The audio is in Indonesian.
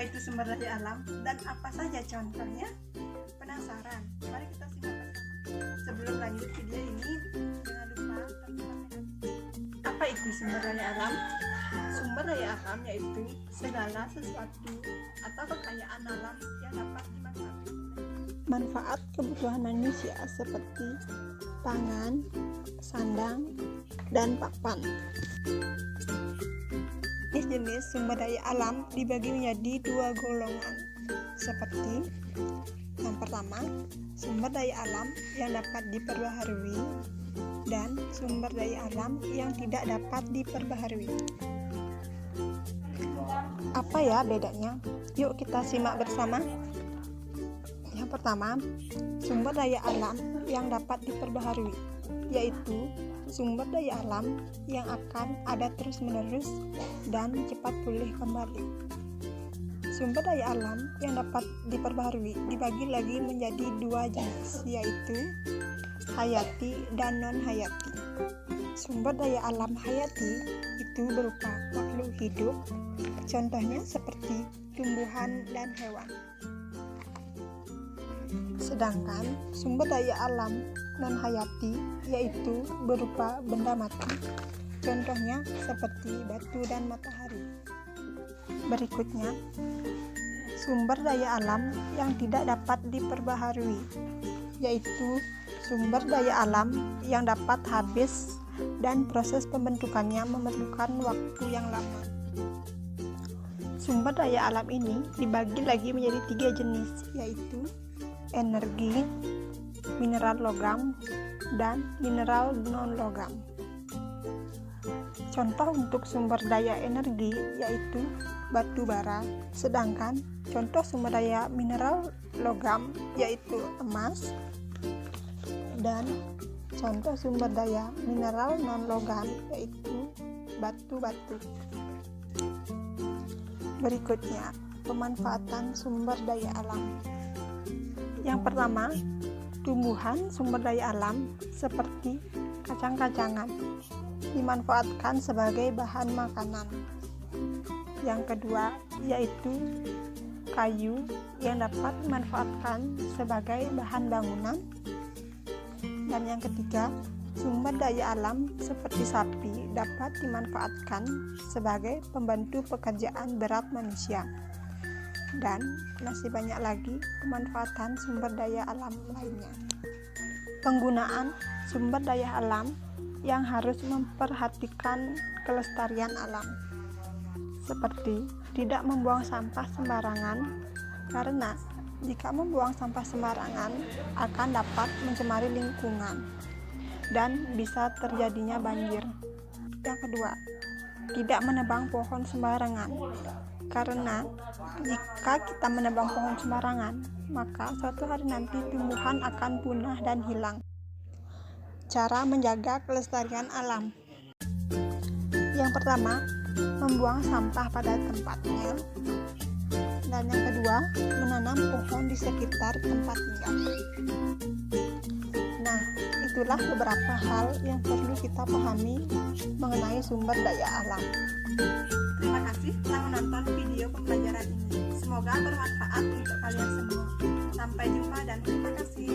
Apa itu sumber daya alam dan apa saja contohnya? Penasaran? Mari kita simak bersama. Sebelum lanjut video ini, jangan lupa apa itu sumber daya alam? Sumber daya alam yaitu segala sesuatu atau kekayaan alam yang dapat dimanfaatkan. Manfaat kebutuhan manusia seperti pangan, sandang, dan papan. Jenis sumber daya alam dibagi menjadi dua golongan, seperti yang pertama, sumber daya alam yang dapat diperbaharui dan sumber daya alam yang tidak dapat diperbaharui. Apa ya bedanya? Yuk kita simak bersama. Yang pertama, sumber daya alam yang dapat diperbaharui, yaitu sumber daya alam yang akan ada terus-menerus dan cepat pulih kembali. Sumber daya alam yang dapat diperbaharui dibagi lagi menjadi dua jenis, yaitu hayati dan non-hayati. Sumber daya alam hayati itu berupa makhluk hidup, contohnya seperti tumbuhan dan hewan. Sedangkan sumber daya alam non-hayati yaitu berupa benda mati, contohnya seperti batu dan matahari. Berikutnya, sumber daya alam yang tidak dapat diperbaharui, yaitu sumber daya alam yang dapat habis dan proses pembentukannya memerlukan waktu yang lama. Sumber daya alam ini dibagi lagi menjadi tiga jenis, yaitu energi, mineral logam, dan mineral non-logam. Contoh untuk sumber daya energi yaitu batu bara, sedangkan contoh sumber daya mineral logam yaitu emas, dan contoh sumber daya mineral non-logam yaitu batu-batu. Berikutnya, pemanfaatan sumber daya alam. Yang pertama, tumbuhan sumber daya alam seperti kacang-kacangan dimanfaatkan sebagai bahan makanan. Yang kedua, yaitu kayu yang dapat dimanfaatkan sebagai bahan bangunan. Dan yang ketiga, sumber daya alam seperti sapi dapat dimanfaatkan sebagai pembantu pekerjaan berat manusia. Dan masih banyak lagi pemanfaatan sumber daya alam lainnya. Penggunaan sumber daya alam yang harus memperhatikan kelestarian alam, seperti tidak membuang sampah sembarangan, karena jika membuang sampah sembarangan akan dapat mencemari lingkungan dan bisa terjadinya banjir. Yang kedua, tidak menebang pohon sembarangan, karena jika kita menebang pohon sembarangan, maka suatu hari nanti tumbuhan akan punah dan hilang. Cara menjaga kelestarian alam. Yang pertama, membuang sampah pada tempatnya. Dan yang kedua, menanam pohon di sekitar tempat tinggal. Nah, itulah beberapa hal yang perlu kita pahami mengenai sumber daya alam. Terima kasih telah menonton video pembelajaran ini. Semoga bermanfaat untuk kalian semua. Sampai jumpa dan terima kasih.